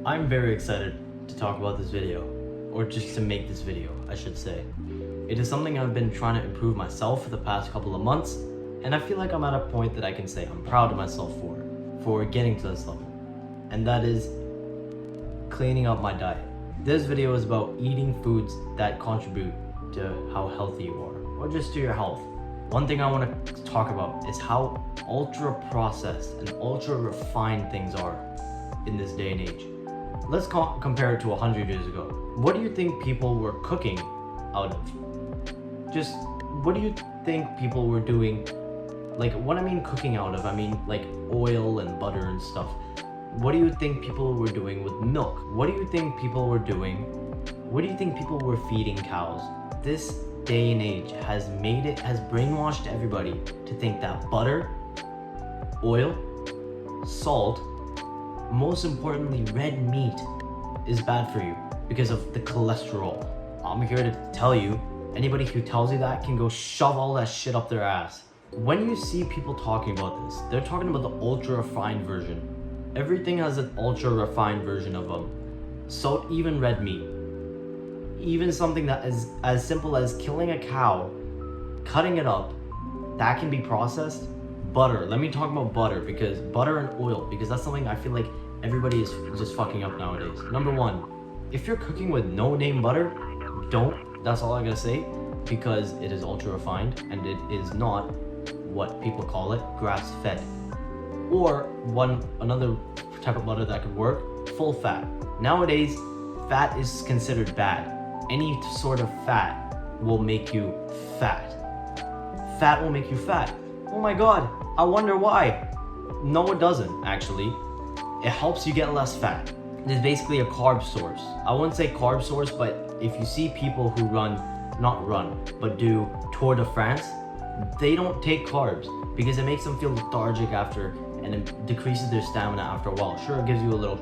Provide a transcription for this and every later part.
I'm very excited to talk about this video, or just to make this video, I should say. It is something I've been trying to improve myself for the past couple of months, and I feel like I'm at a point that I can say I'm proud of myself for getting to this level. And that is cleaning up my diet. This video is about eating foods that contribute to how healthy you are, or just to your health. One thing I want to talk about is how ultra processed and ultra refined things are in this day and age. Let's compare it to 100 years ago. What do you think people were cooking out of? Just what do you think people were doing? Like, what I mean cooking out of, I mean like oil and butter and stuff. What do you think people were doing with milk? What do you think people were doing? What do you think people were feeding cows? This day and age has brainwashed everybody to think that butter, oil, salt, most importantly red meat is bad for you because of the cholesterol. I'm here to tell you, anybody who tells you that can go shove all that shit up their ass. When you see people talking about this, they're talking about the ultra refined version. Everything has an ultra refined version of them. So even red meat, even something that is as simple as killing a cow, cutting it up, that can be processed. Butter, let me talk about butter, because butter and oil, because that's something I feel like everybody is just fucking up nowadays. Number one, if you're cooking with no-name butter, don't. That's all I gotta say, because it is ultra refined and it is not what people call it, grass-fed. Or another type of butter that could work, full fat. Nowadays, fat is considered bad. Any sort of fat will make you fat. Fat will make you fat. Oh my god, I wonder why. No, it doesn't, actually. It helps you get less fat. It is basically a carb source. I wouldn't say carb source, but if you see people who but do Tour de France, they don't take carbs because it makes them feel lethargic after, and it decreases their stamina after a while. Sure, it gives you a little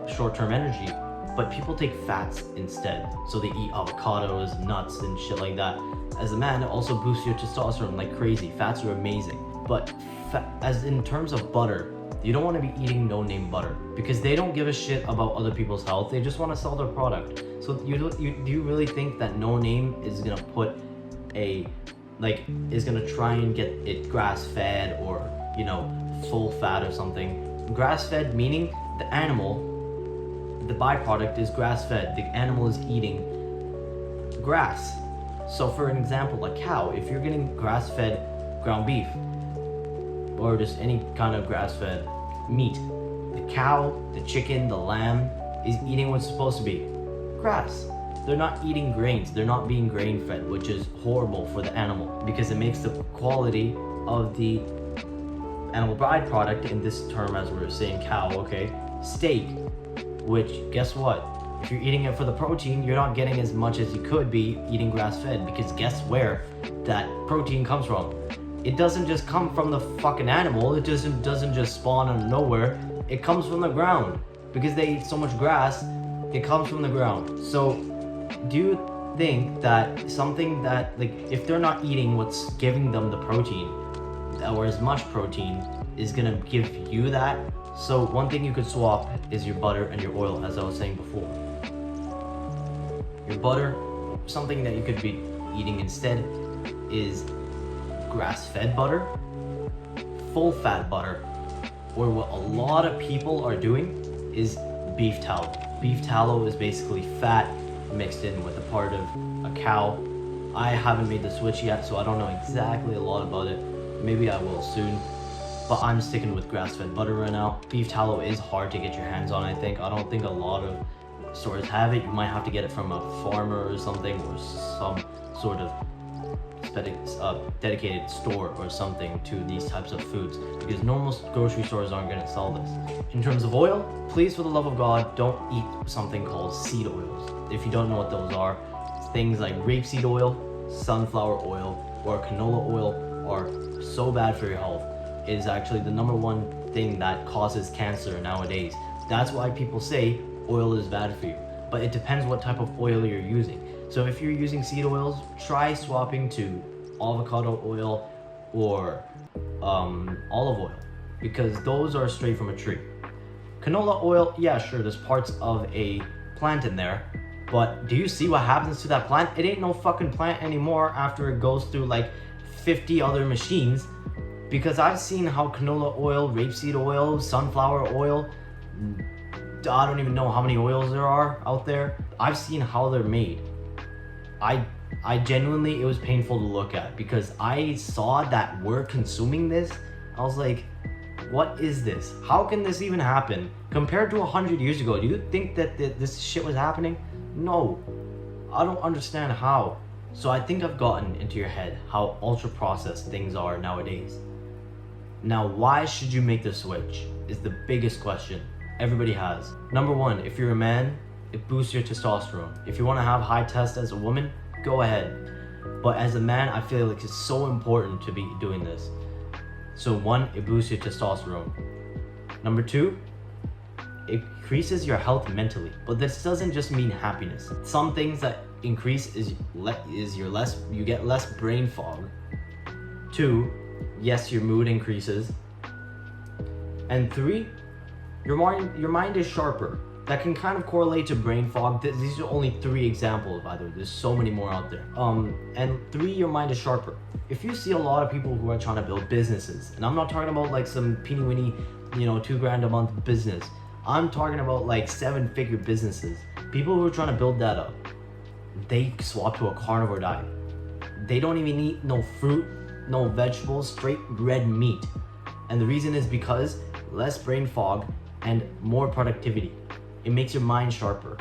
short-term energy, but people take fats instead. So they eat avocados, nuts, and shit like that. As a man, it also boosts your testosterone like crazy. Fats are amazing. But as in terms of butter, you don't want to be eating no-name butter because they don't give a shit about other people's health. They just want to sell their product. So do you really think that no-name is gonna put is gonna try and get it grass-fed or, you know, full fat or something? Grass-fed meaning the animal, the byproduct is grass-fed. The animal is eating grass. So for an example, a cow, if you're getting grass-fed ground beef or just any kind of grass-fed meat, the cow, the chicken, the lamb is eating what's supposed to be grass. They're not eating grains. They're not being grain-fed, which is horrible for the animal because it makes the quality of the animal byproduct, in this term as we're saying cow, okay, steak, which guess what? If you're eating it for the protein, you're not getting as much as you could be eating grass-fed, because guess where that protein comes from? It doesn't just come from the fucking animal. It doesn't just spawn out of nowhere. It comes from the ground because they eat so much grass. It comes from the ground. So do you think that something that, like, if they're not eating what's giving them the protein or as much protein is gonna give you that? So one thing you could swap is your butter and your oil, as I was saying before. Your butter, something that you could be eating instead is grass-fed butter, full-fat butter, or what a lot of people are doing is beef tallow. Beef tallow is basically fat mixed in with a part of a cow. I haven't made the switch yet, so I don't know exactly a lot about it. Maybe I will soon, but I'm sticking with grass-fed butter right now. Beef tallow is hard to get your hands on, I think. I don't think a lot of stores have it. You might have to get it from a farmer or something, or some sort of dedicated store or something to these types of foods, because normal grocery stores aren't going to sell this. In terms of oil, please, for the love of God, don't eat something called seed oils. If you don't know what those are, things like rapeseed oil, sunflower oil, or canola oil are so bad for your health. It is actually the #1 thing that causes cancer nowadays. That's why people say oil is bad for you, but it depends what type of oil you're using. So if you're using seed oils, try swapping to avocado oil or olive oil, because those are straight from a tree. Canola oil, yeah, sure, there's parts of a plant in there, but do you see what happens to that plant? It ain't no fucking plant anymore after it goes through like 50 other machines, because I've seen how canola oil, rapeseed oil, sunflower oil, I don't even know how many oils there are out there. I've seen how they're made. I genuinely, it was painful to look at because I saw that we're consuming this. I was like, what is this? How can this even happen? Compared to 100 years ago, do you think that this shit was happening? No, I don't understand how. So I think I've gotten into your head how ultra processed things are nowadays. Now, why should you make the switch is the biggest question everybody has. Number one, if you're a man, it boosts your testosterone. If you want to have high test as a woman, go ahead. But as a man, I feel like it's so important to be doing this. So one, it boosts your testosterone. Number two, it increases your health mentally. But this doesn't just mean happiness. Some things that increase is you get less brain fog. Two, yes, your mood increases. And three, your mind is sharper. That can kind of correlate to brain fog. These are only 3 examples, by the way. There's so many more out there. And 3, your mind is sharper. If you see a lot of people who are trying to build businesses, and I'm not talking about like some peeny-weeny, $2,000 a month business. I'm talking about like 7-figure businesses. People who are trying to build that up, they swap to a carnivore diet. They don't even eat no fruit, no vegetables, straight red meat. And the reason is because less brain fog and more productivity. It makes your mind sharper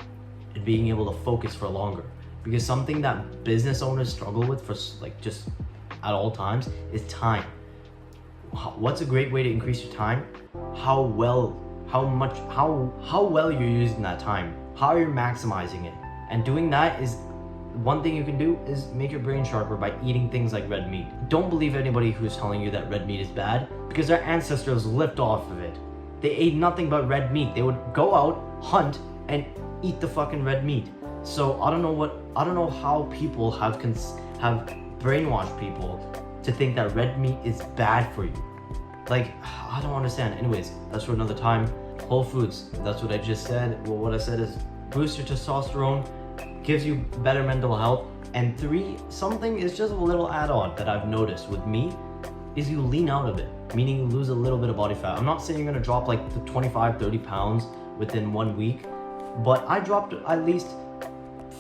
and being able to focus for longer. Because something that business owners struggle with for like just at all times is time. What's a great way to increase your time? How well you're using that time. How you're maximizing it. And doing that is one thing you can do is make your brain sharper by eating things like red meat. Don't believe anybody who's telling you that red meat is bad because their ancestors lived off of it. They ate nothing but red meat. They would go out, hunt, and eat the fucking red meat. So I don't know how people have brainwashed people to think that red meat is bad for you. Like, I don't understand. Anyways, that's for another time. Whole foods, that's what I just said. Well, what I said is boost your testosterone, gives you better mental health. And 3, something is just a little add-on that I've noticed with me is you lean out of it, meaning you lose a little bit of body fat. I'm not saying you're gonna drop like the 25-30 pounds within 1 week, but I dropped at least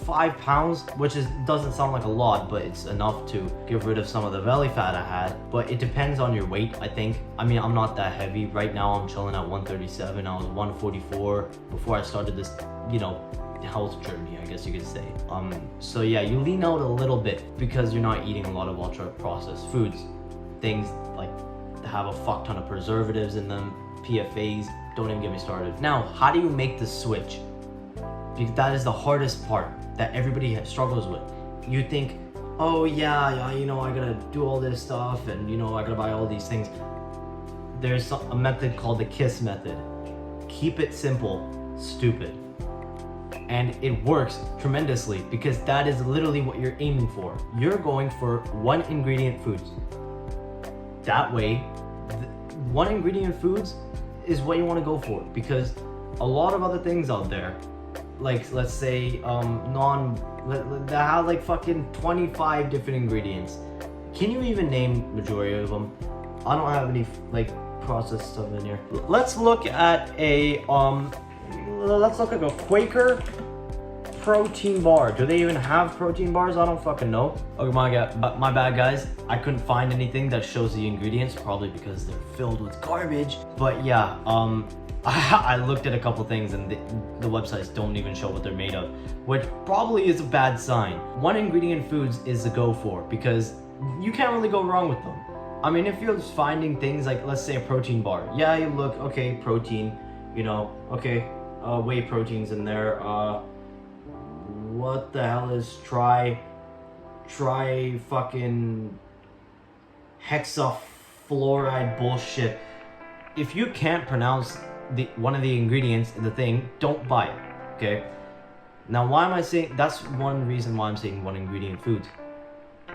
5 pounds, which doesn't sound like a lot, but it's enough to get rid of some of the belly fat I had. But it depends on your weight, I think. I mean, I'm not that heavy. Right now I'm chilling at 137. I was 144 before I started this, health journey, I guess you could say. So yeah, you lean out a little bit because you're not eating a lot of ultra processed foods. Things like have a fuck ton of preservatives in them, PFAs, don't even get me started. Now, how do you make the switch? Because that is the hardest part that everybody struggles with. You think, oh yeah, I gotta do all this stuff and I gotta buy all these things. There's a method called the KISS method. Keep it simple, stupid. And it works tremendously because that is literally what you're aiming for. You're going for 1 ingredient foods. That way, 1 ingredient foods is what you want to go for, because a lot of other things out there, like let's say that have like fucking 25 different ingredients. Can you even name majority of them? I don't have any like processed stuff in here. Let's look at a Quaker protein bar. Do they even have protein bars? I don't fucking know. Okay, my bad guys. I couldn't find anything that shows the ingredients, probably because they're filled with garbage. But yeah, I looked at a couple things and the websites don't even show what they're made of, which probably is a bad sign. 1 ingredient foods is a go for because you can't really go wrong with them. I mean, if you're just finding things like, let's say a protein bar. Yeah, you look, okay, protein, okay, whey proteins in there. What the hell is try fucking hexafluoride bullshit? If you can't pronounce one of the ingredients in the thing, don't buy it, okay? Now, why am I saying, that's one reason why I'm saying 1 ingredient foods.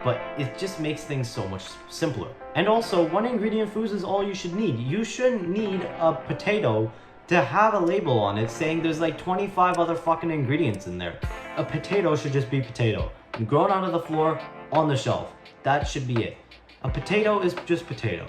But it just makes things so much simpler. And also, 1 ingredient foods is all you should need. You shouldn't need a potato to have a label on it saying there's like 25 other fucking ingredients in there. A potato should just be potato. Grown out of the floor, on the shelf. That should be it. A potato is just potato,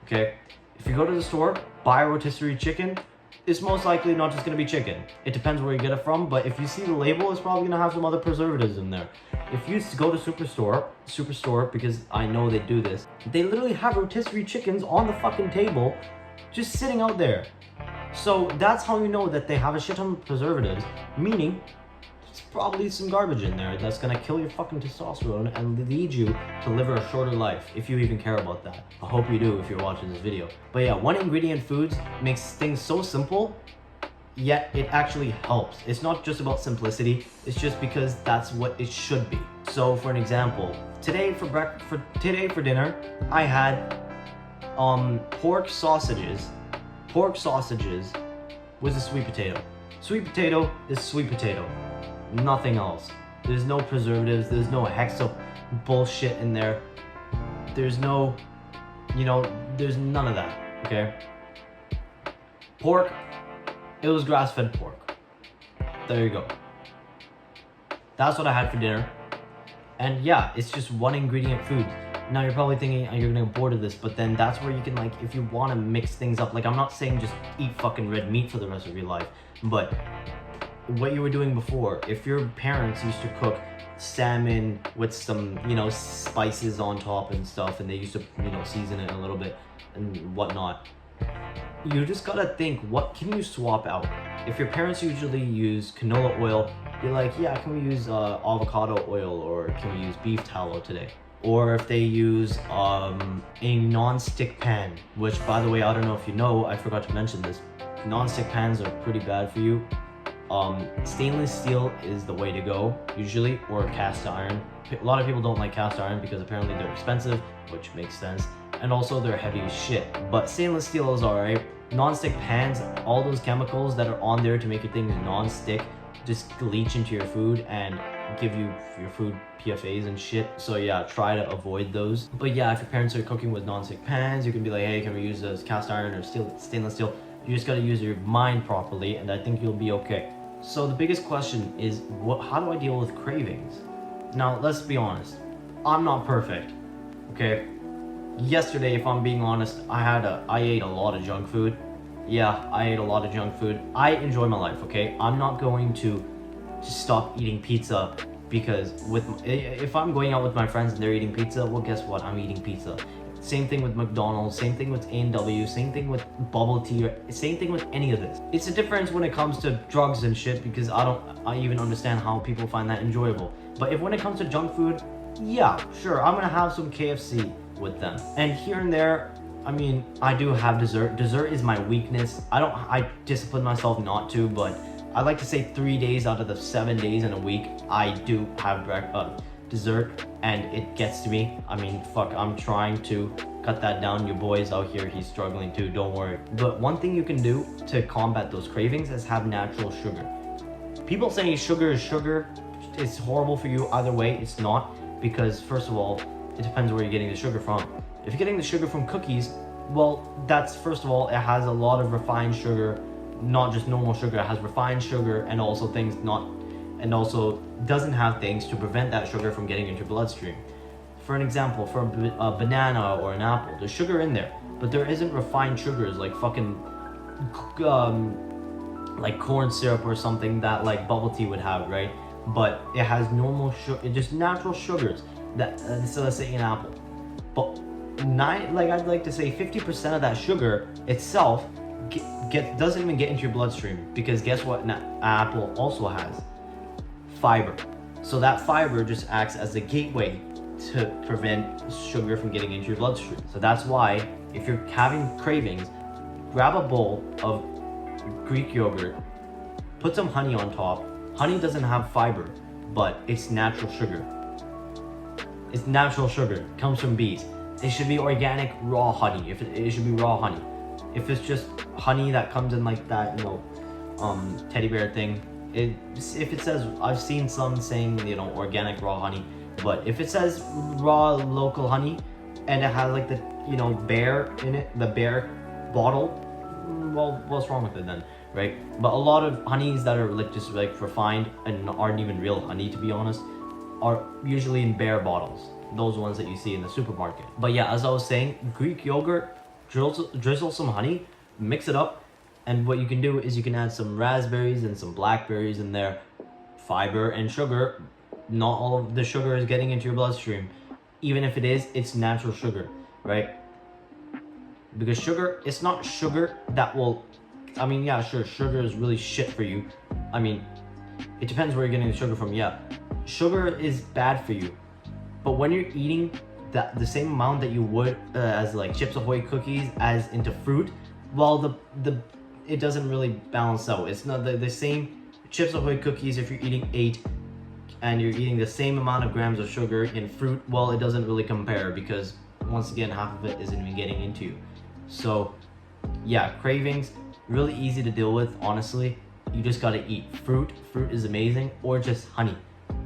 okay? If you go to the store, buy a rotisserie chicken, it's most likely not just gonna be chicken. It depends where you get it from, but if you see the label, it's probably gonna have some other preservatives in there. If you go to Superstore, because I know they do this, they literally have rotisserie chickens on the fucking table, just sitting out there. So that's how you know that they have a shit ton of preservatives, meaning there's probably some garbage in there that's gonna kill your fucking testosterone and lead you to live a shorter life, if you even care about that. I hope you do if you're watching this video. But yeah, one ingredient foods makes things so simple, yet it actually helps. It's not just about simplicity, it's just because that's what it should be. So for an example, today for dinner, I had pork sausages. Pork sausages with a sweet potato. Sweet potato is sweet potato. Nothing else. There's no preservatives, there's no hexa bullshit in there. There's no, there's none of that, okay? Pork, it was grass-fed pork. There you go. That's what I had for dinner. And yeah, it's just one ingredient food. Now you're probably thinking you're gonna get bored of this, but then that's where you can, like, if you want to mix things up, like, I'm not saying just eat fucking red meat for the rest of your life, but what you were doing before, if your parents used to cook salmon with some, spices on top and stuff, and they used to, season it a little bit and whatnot, you just gotta think, what can you swap out? If your parents usually use canola oil, be like, yeah, can we use avocado oil, or can we use beef tallow today? Or if they use a non-stick pan, which, by the way, I don't know if you know, I forgot to mention this, non-stick pans are pretty bad for you. Stainless steel is the way to go, usually, or cast iron. A lot of people don't like cast iron because apparently they're expensive, which makes sense, and also they're heavy as shit. But stainless steel is alright. Non-stick pans, all those chemicals that are on there to make your things non-stick just leach into your food and give you your food PFAs and shit. So yeah, try to avoid those. But yeah, if your parents are cooking with non-stick pans, you can be like, hey, can we use this cast iron or stainless steel? You just gotta use your mind properly, and I think you'll be okay. So the biggest question is, how do I deal with cravings? Now, let's be honest. I'm not perfect, okay? Yesterday, if I'm being honest, I ate a lot of junk food. Yeah, I ate a lot of junk food. I enjoy my life, okay? I'm not going to just stop eating pizza because if I'm going out with my friends and they're eating pizza, well, guess what? I'm eating pizza. Same thing with McDonald's, same thing with A&W, same thing with bubble tea, same thing with any of this. It's a difference when it comes to drugs and shit, because I even understand how people find that enjoyable. But when it comes to junk food, yeah, sure, I'm gonna have some KFC with them. And here and there, I mean, I do have dessert. Dessert is my weakness. I discipline myself not to, but I like to say 3 days out of the 7 days in a week, I do have dessert, and it gets to me. I mean, fuck, I'm trying to cut that down. Your boy's out here, he's struggling too, don't worry. But one thing you can do to combat those cravings is have natural sugar. People say sugar is sugar. It's horrible for you either way. It's not, because first of all, it depends where you're getting the sugar from. If you're getting the sugar from cookies, well, that's, first of all, it has a lot of refined sugar, not just normal sugar. It has refined sugar and also doesn't have things to prevent that sugar from getting into your bloodstream. For an example, for a banana or an apple, there's sugar in there, but there isn't refined sugars like fucking like corn syrup or something that like bubble tea would have, right? But it has normal sugar, just natural sugars that so let's say an apple. But I'd like to say 50% of that sugar itself doesn't even get into your bloodstream, because guess what an apple also has? Fiber. So that fiber just acts as a gateway to prevent sugar from getting into your bloodstream. So that's why if you're having cravings, grab a bowl of Greek yogurt, put some honey on top. Honey doesn't have fiber, but it's natural sugar. It's natural sugar. It comes from bees. It should be organic raw honey. It should be raw honey. If it's just honey that comes in like that, teddy bear thing, if it says, I've seen some saying, organic raw honey, but if it says raw local honey and it has like the, bear in it, the bear bottle, well, what's wrong with it then, right? But a lot of honeys that are like just like refined and aren't even real honey, to be honest, are usually in bare bottles, those ones that you see in the supermarket. But yeah, as I was saying, Greek yogurt, drizzle some honey, mix it up, and what you can do is you can add some raspberries and some blackberries in there, fiber and sugar. Not all of the sugar is getting into your bloodstream. Even if it is, it's natural sugar, right? Because sugar, it's not sugar that will, I mean, yeah, sure, sugar is really shit for you. I mean, it depends where you're getting the sugar from, yeah. Sugar is bad for you. But when you're eating the same amount that you would as like Chips Ahoy cookies as into fruit, well, it doesn't really balance out. It's not the same Chips Ahoy cookies if you're eating 8 and you're eating the same amount of grams of sugar in fruit, well, it doesn't really compare because once again, half of it isn't even getting into you. So yeah, cravings, really easy to deal with, honestly. You just gotta eat fruit. Fruit is amazing, or just honey.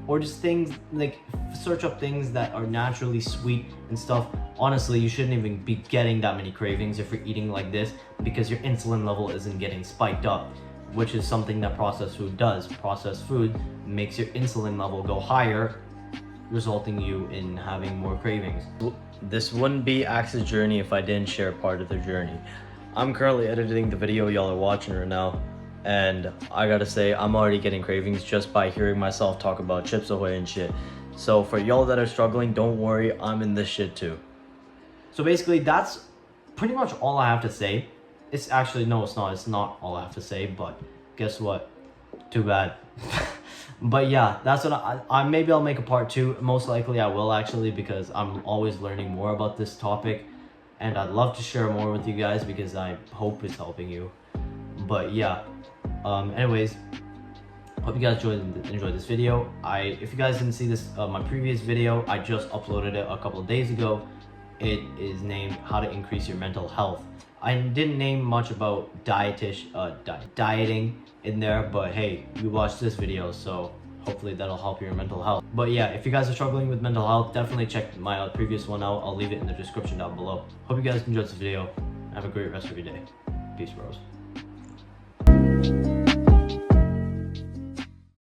Or just things like, search up things that are naturally sweet and stuff. Honestly, you shouldn't even be getting that many cravings if you're eating like this because your insulin level isn't getting spiked up, which is something that processed food does. Processed food makes your insulin level go higher, resulting you in having more cravings. This wouldn't be Axe's journey if I didn't share part of their journey. I'm currently editing the video y'all are watching right now, and I gotta say, I'm already getting cravings just by hearing myself talk about Chips Ahoy and shit. So for y'all that are struggling, don't worry, I'm in this shit too. So basically, that's pretty much all I have to say. It's actually, no, it's not. It's not all I have to say, but guess what? Too bad. But yeah, that's what I maybe I'll make a part 2. Most likely I will, actually, because I'm always learning more about this topic. And I'd love to share more with you guys because I hope it's helping you. But yeah, anyways, hope you guys enjoyed this video. If you guys didn't see this, my previous video, I just uploaded it a couple of days ago. It is named How to Increase Your Mental Health. I didn't name much about dieting in there, but hey, you watched this video, so hopefully that'll help your mental health. But yeah, if you guys are struggling with mental health, definitely check my previous one out. I'll leave it in the description down below. Hope you guys enjoyed this video. Have a great rest of your day. Peace, bros.